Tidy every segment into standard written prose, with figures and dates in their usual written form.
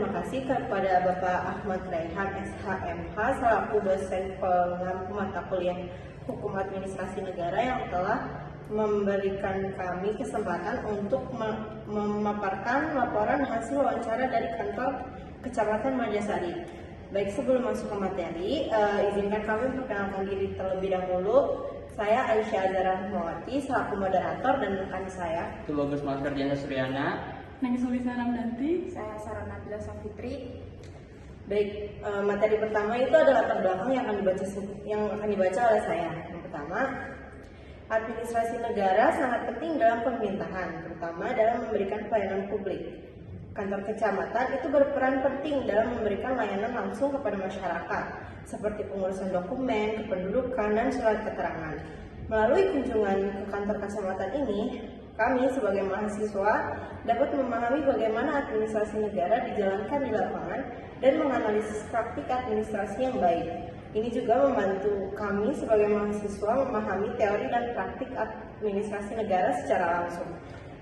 terima kasih kepada Bapak Ahmad Raihan SHMH selaku dosen pengampu mata kuliah Hukum Administrasi Negara yang telah memberikan kami kesempatan untuk memaparkan laporan hasil wawancara dari kantor Kecamatan Majasari. Baik, sebelum masuk ke materi, izinkan kami memperkenalkan diri terlebih dahulu. Saya Aisyah Azhara Rahmawati selaku moderator dan rekan saya Tubagus Masker Diana Suryana, Nagisuli Saramdanti. Saya Sarah Nabila Safitri. Baik, materi pertama itu adalah latar belakang yang akan dibaca oleh saya. Yang pertama, administrasi negara sangat penting dalam pemerintahan, terutama dalam memberikan pelayanan publik. Kantor kecamatan itu berperan penting dalam memberikan layanan langsung kepada masyarakat, seperti pengurusan dokumen, kependudukan, dan surat keterangan. Melalui kunjungan ke kantor kecamatan ini, kami sebagai mahasiswa dapat memahami bagaimana administrasi negara dijalankan di lapangan dan menganalisis praktik administrasi yang baik. Ini juga membantu kami sebagai mahasiswa memahami teori dan praktik administrasi negara secara langsung.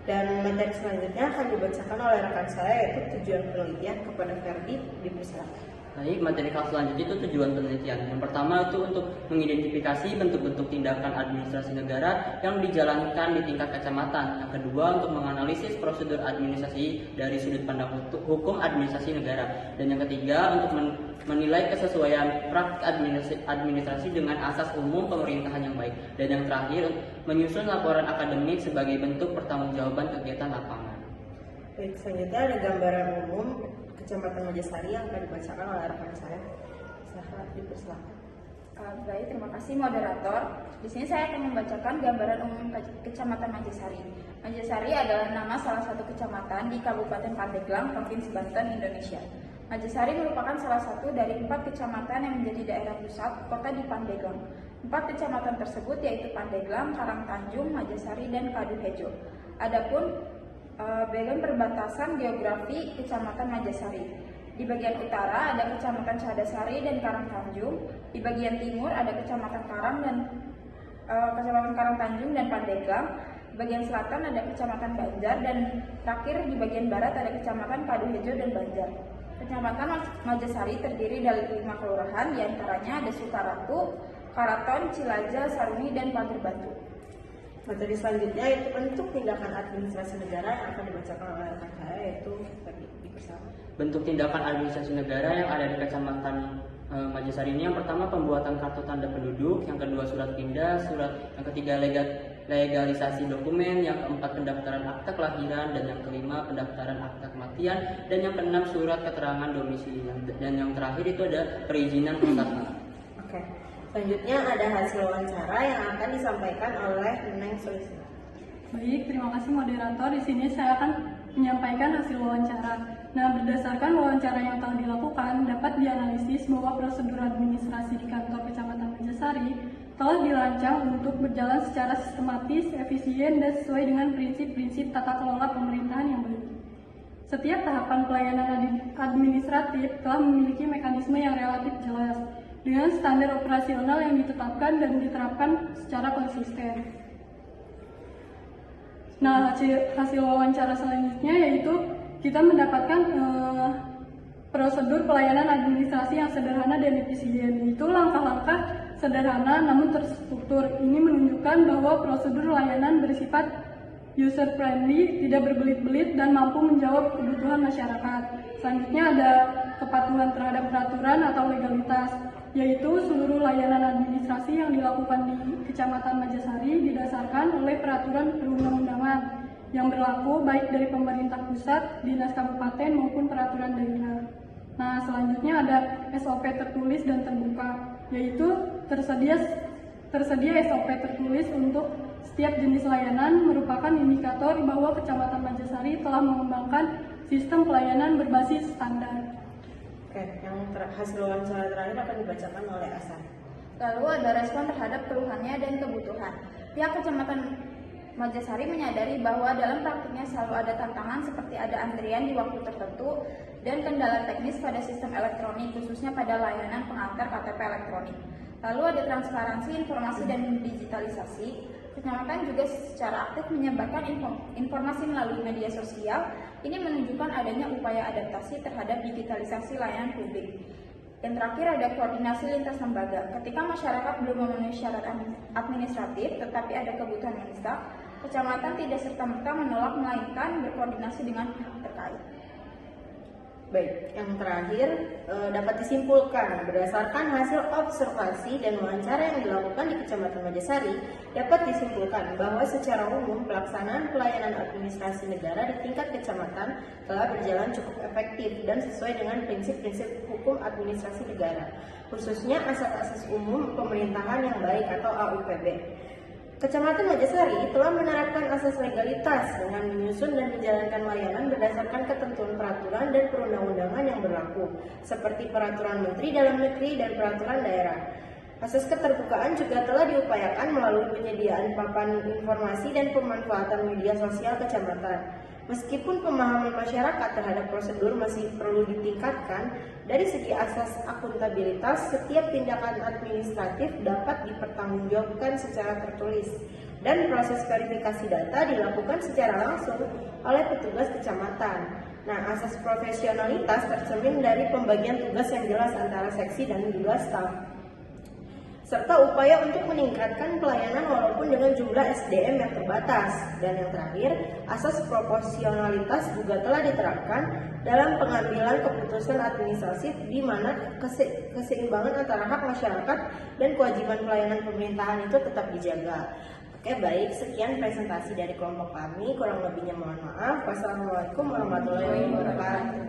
Dan materi selanjutnya akan dibacakan oleh rekan saya, yaitu tujuan penelitian kepada Ferdi. Dipersilakan. Baik, materi kelas selanjutnya itu tujuan penelitian. Yang pertama itu untuk mengidentifikasi bentuk-bentuk tindakan administrasi negara yang dijalankan di tingkat kecamatan. Yang kedua untuk menganalisis prosedur administrasi dari sudut pandang hukum administrasi negara. Dan yang ketiga untuk menilai kesesuaian praktik administrasi dengan asas umum pemerintahan yang baik. Dan yang terakhir menyusun laporan akademik sebagai bentuk pertanggungjawaban kegiatan lapangan. Baik, selanjutnya ada gambaran umum Kecamatan Majasari yang akan dibacakan oleh rekan saya. Silahkan, dipersilakan. Baik, terima kasih moderator. Di sini saya akan membacakan gambaran umum Kecamatan Majasari. Majasari adalah nama salah satu kecamatan di Kabupaten Pandeglang, Provinsi Banten, Indonesia. Majasari merupakan salah satu dari 4 kecamatan yang menjadi daerah pusat kota di Pandeglang. 4 kecamatan tersebut yaitu Pandeglang, Karangtanjung, Majasari, dan Kaduhejo. Adapun bagian perbatasan geografi Kecamatan Majasari. Di bagian utara ada Kecamatan Cadasari dan Karangtanjung. Di bagian timur ada Kecamatan Karangtanjung dan Pandeglang. Di bagian selatan ada Kecamatan Banjar dan terakhir di bagian barat ada Kecamatan Kaduhejo dan Banjar. Kecamatan Majasari terdiri dari 5 kelurahan, diantaranya ada Sukaratu, Karaton, Cilaja, Saruni, dan Pager Batu. Materi selanjutnya yaitu bentuk tindakan administrasi negara yang akan dibacakan oleh rekan saya, yaitu dipersilakan. Bentuk tindakan administrasi negara yang ada di Kecamatan Majasari ini yang pertama pembuatan kartu tanda penduduk, yang kedua surat pindah, yang ketiga legalisasi dokumen, yang keempat pendaftaran akta kelahiran, dan yang kelima pendaftaran akta kematian, dan yang keenam surat keterangan domisili, dan yang terakhir itu ada perizinan usaha. Oke. Selanjutnya ada hasil wawancara yang akan disampaikan oleh Neng Sulistya. Baik, terima kasih moderator. Di sini saya akan menyampaikan hasil wawancara. Nah, berdasarkan wawancara yang telah dilakukan, dapat dianalisis bahwa prosedur administrasi di kantor Kecamatan Majasari telah dirancang untuk berjalan secara sistematis, efisien, dan sesuai dengan prinsip-prinsip tata kelola pemerintahan yang baik. Setiap tahapan pelayanan administratif telah memiliki mekanisme yang relatif jelas, dengan standar operasional yang ditetapkan dan diterapkan secara konsisten. Nah, hasil wawancara selanjutnya yaitu kita mendapatkan prosedur pelayanan administrasi yang sederhana dan efisien. Itu langkah-langkah sederhana namun terstruktur. Ini menunjukkan bahwa prosedur layanan bersifat user friendly, tidak berbelit-belit, dan mampu menjawab kebutuhan masyarakat. Selanjutnya ada kepatuhan terhadap peraturan atau legalitas, yaitu seluruh layanan administrasi yang dilakukan di Kecamatan Majasari didasarkan oleh peraturan perundang-undangan yang berlaku baik dari pemerintah pusat, dinas kabupaten maupun peraturan daerah. Nah, selanjutnya ada SOP tertulis dan terbuka, yaitu tersedia SOP tertulis untuk setiap jenis layanan merupakan indikator bahwa Kecamatan Majasari telah mengembangkan sistem pelayanan berbasis standar. Oke, yang hasil wawancara terakhir akan dibacakan oleh Asan. Lalu ada respon terhadap keluhannya dan kebutuhan. Pihak Kecamatan Majasari menyadari bahwa dalam praktiknya selalu ada tantangan seperti ada antrian di waktu tertentu dan kendala teknis pada sistem elektronik, khususnya pada layanan pengantar KTP elektronik. Lalu ada transparansi informasi dan digitalisasi. Kecamatan juga secara aktif menyebarkan informasi melalui media sosial. Ini menunjukkan adanya upaya adaptasi terhadap digitalisasi layanan publik. Yang terakhir ada koordinasi lintas lembaga. Ketika masyarakat belum memenuhi syarat administratif tetapi ada kebutuhan mendesak, kecamatan tidak serta-merta menolak melainkan berkoordinasi dengan pihak terkait. Baik, yang terakhir dapat disimpulkan berdasarkan hasil observasi dan wawancara yang dilakukan di Kecamatan Mojosari, dapat disimpulkan bahwa secara umum pelaksanaan pelayanan administrasi negara di tingkat kecamatan telah berjalan cukup efektif dan sesuai dengan prinsip-prinsip hukum administrasi negara, khususnya asas-asas umum pemerintahan yang baik atau AUPB. Kecamatan Mojosari telah menerapkan asas legalitas dengan menyusun dan menjalankan layanan berdasarkan ketentuan peraturan dan perundang-undangan yang berlaku, seperti Peraturan Menteri Dalam Negeri dan Peraturan Daerah. Asas keterbukaan juga telah diupayakan melalui penyediaan papan informasi dan pemanfaatan media sosial kecamatan. Meskipun pemahaman masyarakat terhadap prosedur masih perlu ditingkatkan, dari segi asas akuntabilitas, setiap tindakan administratif dapat dipertanggungjawabkan secara tertulis, dan proses verifikasi data dilakukan secara langsung oleh petugas kecamatan. Nah, asas profesionalitas tercermin dari pembagian tugas yang jelas antara seksi dan juga staf, serta upaya untuk meningkatkan pelayanan walaupun dengan jumlah SDM yang terbatas. Dan yang terakhir, asas proporsionalitas juga telah diterapkan dalam pengambilan keputusan administratif di mana keseimbangan antara hak masyarakat dan kewajiban pelayanan pemerintahan itu tetap dijaga. Oke, baik, sekian presentasi dari kelompok kami, kurang lebihnya mohon maaf. Wassalamualaikum warahmatullahi wabarakatuh.